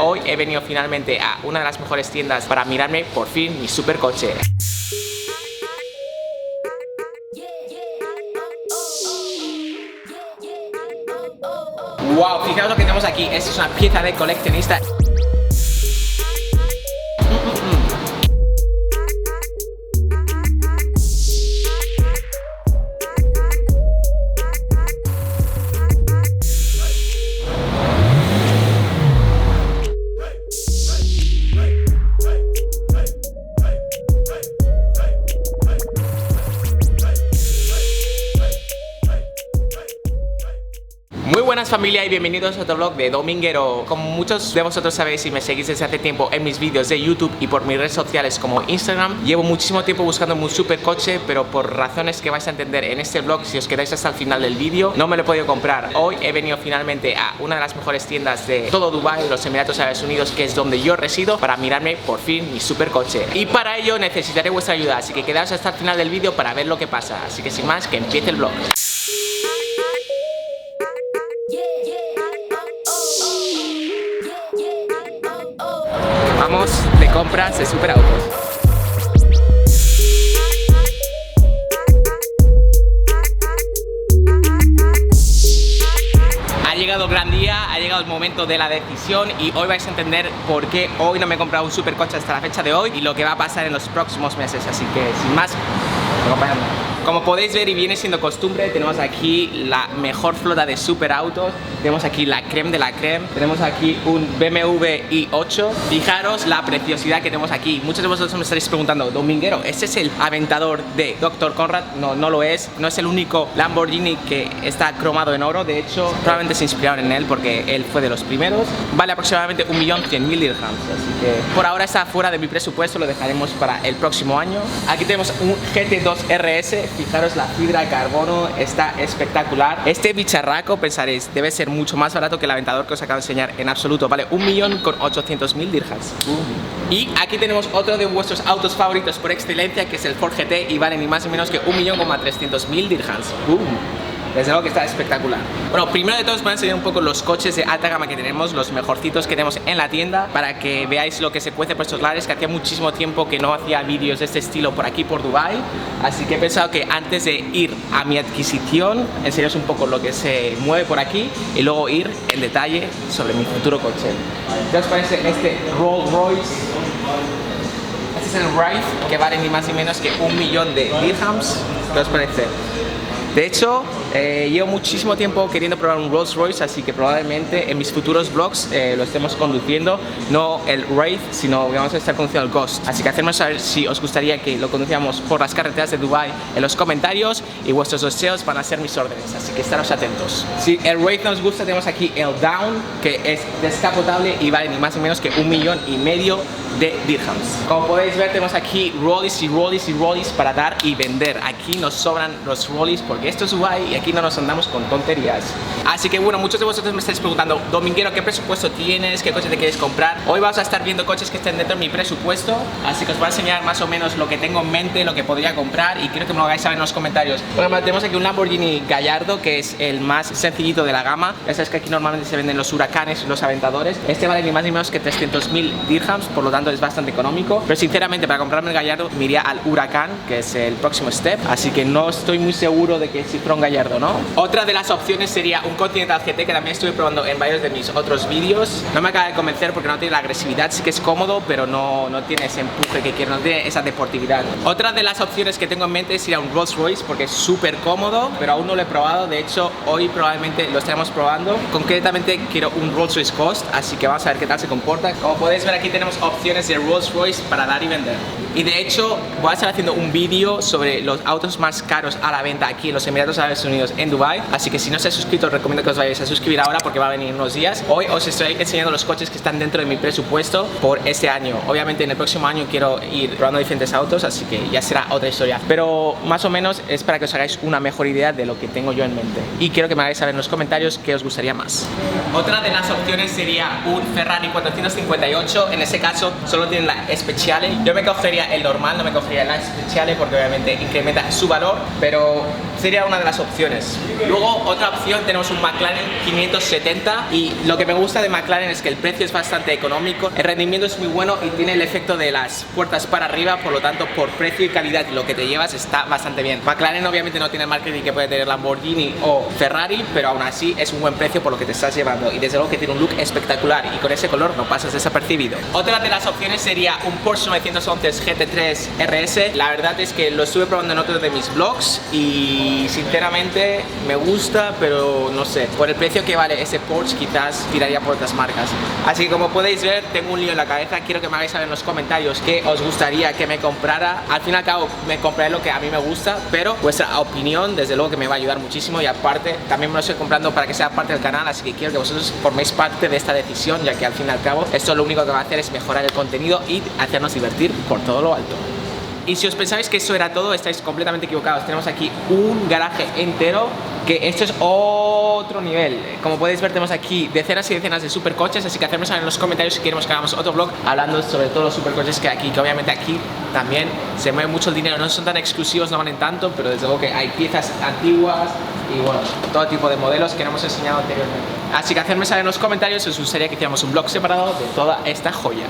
hoy he venido finalmente a una de las mejores tiendas para mirarme por fin mi supercoche. Wow, fijaos lo que tenemos aquí. Esta es una pieza de coleccionista. Muy buenas familia y bienvenidos a otro vlog de Dominguero. Como muchos de vosotros sabéis y me seguís desde hace tiempo en mis vídeos de YouTube y por mis redes sociales como Instagram, llevo muchísimo tiempo buscando un supercoche, pero por razones que vais a entender en este vlog, si os quedáis hasta el final del vídeo, no me lo he podido comprar. Hoy he venido finalmente a una de las mejores tiendas de todo Dubái, los Emiratos Árabes Unidos, que es donde yo resido, para mirarme por fin mi supercoche. Y para ello necesitaré vuestra ayuda, así que quedaos hasta el final del vídeo para ver lo que pasa. Así que sin más, que empiece el vlog. Vamos de compras de superautos. Ha llegado el gran día, ha llegado el momento de la decisión y hoy vais a entender por qué hoy no me he comprado un supercoche hasta la fecha de hoy y lo que va a pasar en los próximos meses. Así que sin más, acompañadme. Como podéis ver y viene siendo costumbre, tenemos aquí la mejor flota de superautos. Tenemos aquí la creme de la creme. Tenemos aquí un BMW i8. Fijaros la preciosidad que tenemos aquí. Muchos de vosotros me estaréis preguntando, Dominguero, ¿ese es el Aventador de Dr. Conrad? No, no lo es. No es el único Lamborghini que está cromado en oro. De hecho, probablemente se inspiraron en él porque él fue de los primeros. Vale aproximadamente 1.100.000 dirhams. Así que por ahora está fuera de mi presupuesto. Lo dejaremos para el próximo año. Aquí tenemos un GT2 RS. Fijaros la fibra de carbono, está espectacular. Este bicharraco, pensaréis, debe ser mucho más barato que el Aventador que os acabo de enseñar. En absoluto, vale 1.800.000 dirhams. Y aquí tenemos otro de vuestros autos favoritos por excelencia, que es el Ford GT, y vale ni más ni menos que 1.300.000 dirhams. Desde luego que está espectacular. Bueno, primero de todo os voy a enseñar un poco los coches de alta gama que tenemos, los mejorcitos que tenemos en la tienda, para que veáis lo que se cuece por estos lares, que hacía muchísimo tiempo que no hacía vídeos de este estilo por aquí, por Dubai. Así que he pensado que antes de ir a mi adquisición, enseñaros un poco lo que se mueve por aquí y luego ir en detalle sobre mi futuro coche. ¿Qué os parece este Rolls Royce? Este es el Wraith, que vale ni más ni menos que 1.000.000 de dirhams. ¿Qué os parece? De hecho, llevo muchísimo tiempo queriendo probar un Rolls Royce, así que probablemente en mis futuros vlogs lo estemos conduciendo, no el Wraith, sino que vamos a estar conduciendo el Ghost. Así que hacedme saber si os gustaría que lo conduciéramos por las carreteras de Dubai en los comentarios, y vuestros deseos van a ser mis órdenes, así que estaros atentos. Si el Wraith nos gusta, tenemos aquí el Down, que es descapotable y vale ni más ni menos que 1.500.000 de dirhams. Como podéis ver, tenemos aquí rollies y rollies y rollies para dar y vender. Aquí nos sobran los rollies porque esto es Dubai y aquí no nos andamos con tonterías. Así que bueno, muchos de vosotros me estáis preguntando, Dominguero, ¿qué presupuesto tienes? ¿Qué coche te quieres comprar? Hoy vamos a estar viendo coches que estén dentro de mi presupuesto, así que os voy a enseñar más o menos lo que tengo en mente, lo que podría comprar, y quiero que me lo hagáis saber en los comentarios. Bueno, tenemos aquí un Lamborghini Gallardo, que es el más sencillito de la gama. Ya sabes que aquí normalmente se venden los huracanes y los aventadores. Este vale ni más ni menos que 300.000 dirhams, por lo tanto es bastante económico, pero sinceramente para comprarme el Gallardo me iría al Huracán, que es el próximo step, así que no estoy muy seguro de que si fuera un Gallardo, ¿no? Otra de las opciones sería un Continental GT, que también estuve probando en varios de mis otros vídeos. No me acaba de convencer porque no tiene la agresividad, sí que es cómodo, pero no tiene ese empuje que quiero, no tiene esa deportividad. Otra de las opciones que tengo en mente sería un Rolls Royce, porque es súper cómodo, pero aún no lo he probado. De hecho, hoy probablemente lo estaremos probando. Concretamente quiero un Rolls Royce Ghost, así que vamos a ver qué tal se comporta. Como podéis ver, aquí tenemos opciones de Rolls Royce para dar y vender. Y de hecho voy a estar haciendo un vídeo sobre los autos más caros a la venta aquí en los Emiratos Árabes Unidos en Dubai, así que si no estáis suscritos os recomiendo que os vayáis a suscribir ahora porque va a venir unos días. Hoy os estoy enseñando los coches que están dentro de mi presupuesto por este año. Obviamente en el próximo año quiero ir probando diferentes autos, así que ya será otra historia, pero más o menos es para que os hagáis una mejor idea de lo que tengo yo en mente, y quiero que me hagáis saber en los comentarios qué os gustaría más. Otra de las opciones sería un Ferrari 458, en ese caso solo tienen la Speciale. Yo me cogería el normal, no me cogería la Speciale porque obviamente incrementa su valor, pero sería una de las opciones. opciones. Luego otra opción tenemos un McLaren 570 y lo que me gusta de McLaren es que el precio es bastante económico, el rendimiento es muy bueno y tiene el efecto de las puertas para arriba, por lo tanto por precio y calidad y lo que te llevas está bastante bien. McLaren obviamente no tiene el marketing que puede tener Lamborghini o Ferrari, pero aún así es un buen precio por lo que te estás llevando y desde luego que tiene un look espectacular y con ese color no pasas desapercibido. Otra de las opciones sería un Porsche 911 GT3 RS. La verdad es que lo estuve probando en otro de mis vlogs y sinceramente me gusta, pero no sé, por el precio que vale ese Porsche quizás tiraría por otras marcas. Así que como podéis ver tengo un lío en la cabeza, quiero que me hagáis saber en los comentarios qué os gustaría que me comprara. Al fin y al cabo me compraré lo que a mí me gusta, pero vuestra opinión desde luego que me va a ayudar muchísimo y aparte también me lo estoy comprando para que sea parte del canal, así que quiero que vosotros forméis parte de esta decisión, ya que al fin y al cabo esto lo único que va a hacer es mejorar el contenido y hacernos divertir por todo lo alto. Y si os pensáis que eso era todo, estáis completamente equivocados. Tenemos aquí un garaje entero, que esto es otro nivel. Como podéis ver tenemos aquí decenas y decenas de supercoches, así que hacedme saber en los comentarios si queremos que hagamos otro vlog hablando sobre todos los supercoches que hay aquí, que obviamente aquí también se mueve mucho el dinero, no son tan exclusivos, no valen tanto, pero desde luego que hay piezas antiguas y bueno, todo tipo de modelos que no hemos enseñado anteriormente. Así que hacedme saber en los comentarios si os gustaría que hiciéramos un vlog separado de toda esta joya.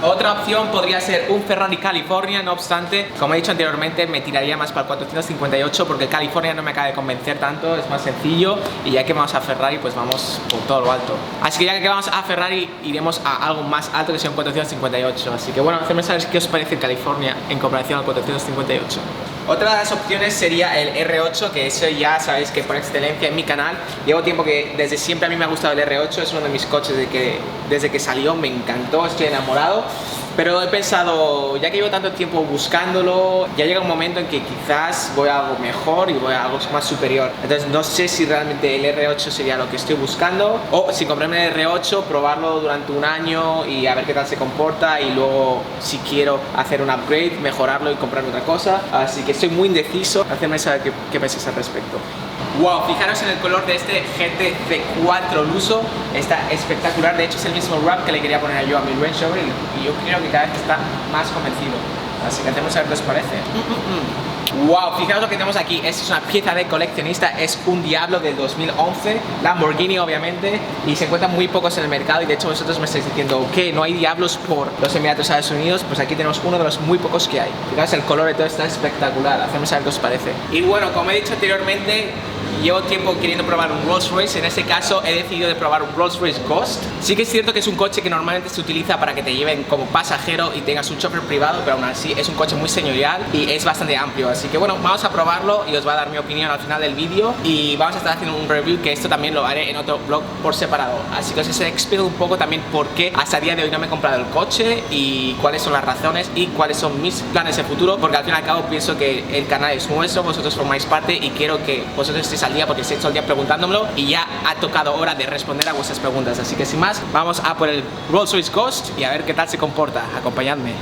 Otra opción podría ser un Ferrari California, no obstante, como he dicho anteriormente, me tiraría más para el 458 porque el California no me acaba de convencer tanto, es más sencillo y ya que vamos a Ferrari, pues vamos por todo lo alto. Así que ya que vamos a Ferrari, iremos a algo más alto que sea un 458. Así que bueno, hacedme saber qué os parece el California en comparación al 458. Otra de las opciones sería el R8, que eso ya sabéis que por excelencia en mi canal. Llevo tiempo que desde siempre a mí me ha gustado el R8, es uno de mis coches desde que salió, me encantó, estoy enamorado. Pero he pensado, ya que llevo tanto tiempo buscándolo, ya llega un momento en que quizás voy a algo mejor y voy a algo más superior. Entonces no sé si realmente el R8 sería lo que estoy buscando o si comprarme el R8, probarlo durante un año y a ver qué tal se comporta y luego si quiero hacer un upgrade, mejorarlo y comprarme otra cosa. Así que estoy muy indeciso, hacedme saber qué pensáis al respecto. Wow, fijaros en el color de este GT4 Lusso, está espectacular, de hecho es el mismo wrap que le quería poner yo a mi Range Rover y yo creo que cada vez está más convencido, así que hacemos a ver qué os parece. Wow, fijaros lo que tenemos aquí, esta es una pieza de coleccionista, es un Diablo del 2011, Lamborghini obviamente, y se encuentran muy pocos en el mercado y de hecho vosotros me estáis diciendo que no hay Diablos por los Emiratos Árabes Unidos, pues aquí tenemos uno de los muy pocos que hay. Fijaros el color de todo está espectacular, hacemos a ver qué os parece. Y bueno, como he dicho anteriormente, llevo tiempo queriendo probar un Rolls Royce, en este caso he decidido de probar un Rolls Royce Ghost. Sí que es cierto que es un coche que normalmente se utiliza para que te lleven como pasajero y tengas un chofer privado, pero aún así es un coche muy señorial y es bastante amplio, así que bueno, vamos a probarlo y os va a dar mi opinión al final del vídeo y vamos a estar haciendo un review que esto también lo haré en otro vlog por separado, así que os explico un poco también por qué hasta el día de hoy no me he comprado el coche y cuáles son las razones y cuáles son mis planes de futuro, porque al fin y al cabo pienso que el canal es nuestro, vosotros formáis parte y quiero que vosotros estéis al día porque estáis todo el día preguntándomelo y ya ha tocado hora de responder a vuestras preguntas, así que sin más, vamos a por el Rolls Royce Ghost y a ver qué tal se comporta, acompañadme.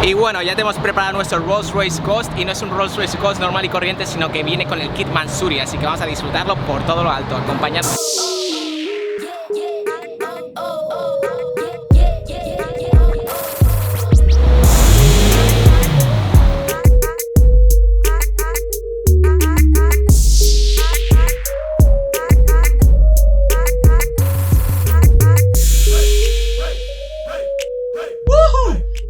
Y bueno, ya tenemos preparado nuestro Rolls Royce Ghost y no es un Rolls Royce Ghost normal y corriente, sino que viene con el kit Mansory, así que vamos a disfrutarlo por todo lo alto, acompañadme.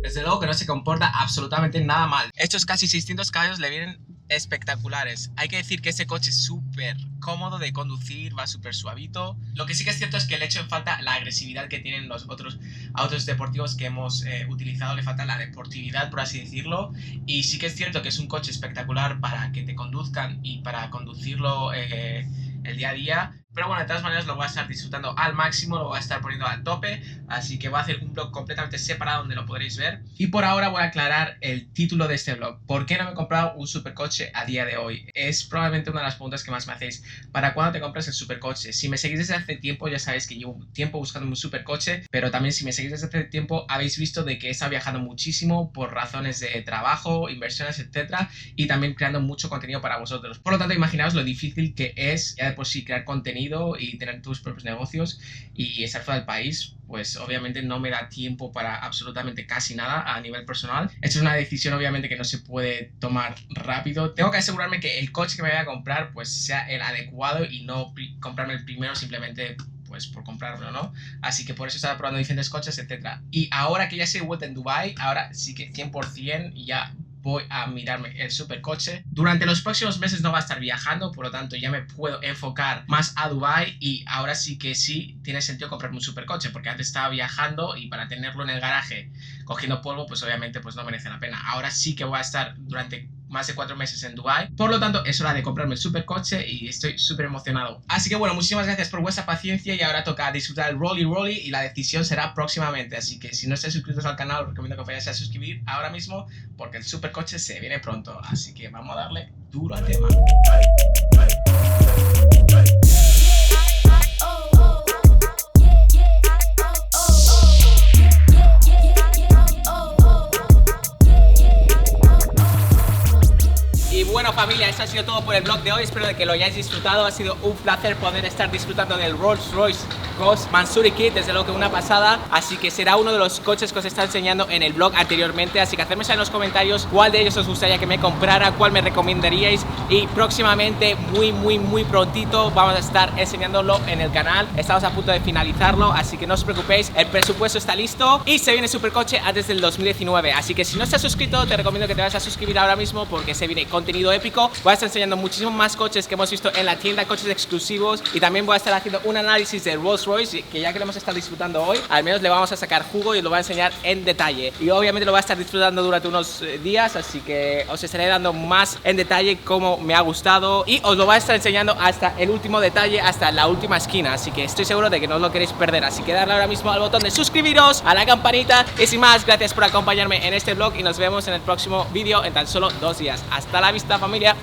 Desde luego que no se comporta absolutamente nada mal. Estos casi 600 caballos le vienen espectaculares. Hay que decir que este coche es súper cómodo de conducir, va súper suavito. Lo que sí que es cierto es que le echo en falta la agresividad que tienen los otros autos deportivos que hemos utilizado. Le falta la deportividad, por así decirlo. Y sí que es cierto que es un coche espectacular para que te conduzcan y para conducirlo el día a día. Pero bueno, de todas maneras lo voy a estar disfrutando al máximo, lo voy a estar poniendo al tope, así que voy a hacer un vlog completamente separado donde lo podréis ver. Y por ahora voy a aclarar el título de este vlog. ¿Por qué no me he comprado un supercoche a día de hoy? Es probablemente una de las preguntas que más me hacéis. ¿Para cuándo te compras el supercoche? Si me seguís desde hace tiempo ya sabéis que llevo tiempo buscando un supercoche, pero también si me seguís desde hace tiempo habéis visto de que he estado viajando muchísimo por razones de trabajo, inversiones, etcétera, y también creando mucho contenido para vosotros. Por lo tanto, imaginaos lo difícil que es ya de por sí crear contenido Unido y tener tus propios negocios y estar fuera del país, pues obviamente no me da tiempo para absolutamente casi nada a nivel personal. Esto es una decisión obviamente que no se puede tomar rápido. Tengo que asegurarme que el coche que me voy a comprar pues sea el adecuado y no comprarme el primero simplemente pues por comprarlo, ¿no? Así que por eso estaba probando diferentes coches, etcétera. Y ahora que ya estoy de vuelta en Dubai, ahora sí que 100% ya voy a mirarme el supercoche. Durante los próximos meses no va a estar viajando, por lo tanto ya me puedo enfocar más a Dubai y ahora sí que sí tiene sentido comprarme un supercoche, porque antes estaba viajando y para tenerlo en el garaje cogiendo polvo, pues obviamente pues no merece la pena. Ahora sí que voy a estar durante más de 4 meses en Dubai, por lo tanto es hora de comprarme el supercoche y estoy súper emocionado. Así que bueno, muchísimas gracias por vuestra paciencia y ahora toca disfrutar el Rolly Rolly y la decisión será próximamente, así que si no estáis suscritos al canal os recomiendo que os vayáis a suscribir ahora mismo porque el supercoche se viene pronto, así que vamos a darle duro al tema. Bueno familia, eso ha sido todo por el vlog de hoy, espero de que lo hayáis disfrutado, ha sido un placer poder estar disfrutando del Rolls Royce Ghost Mansory Kit, desde luego que una pasada, así que será uno de los coches que os está enseñando en el vlog anteriormente, así que hacedme en los comentarios cuál de ellos os gustaría que me comprara, cuál me recomendaríais y próximamente, muy prontito, vamos a estar enseñándolo en el canal, estamos a punto de finalizarlo, así que no os preocupéis, el presupuesto está listo y se viene Supercoche antes del 2019, así que si no estás suscrito te recomiendo que te vayas a suscribir ahora mismo porque se viene contenido épico. Voy a estar enseñando muchísimos más coches que hemos visto en la tienda, coches exclusivos, y también voy a estar haciendo un análisis del Rolls Royce que ya que lo hemos estado disfrutando hoy, al menos le vamos a sacar jugo y os lo voy a enseñar en detalle, y obviamente lo voy a estar disfrutando durante unos días, así que os estaré dando más en detalle cómo me ha gustado y os lo voy a estar enseñando hasta el último detalle, hasta la última esquina, así que estoy seguro de que no os lo queréis perder, así que darle ahora mismo al botón de suscribiros, a la campanita, y sin más, gracias por acompañarme en este vlog y nos vemos en el próximo vídeo en tan solo 2 días. Hasta la vista familia.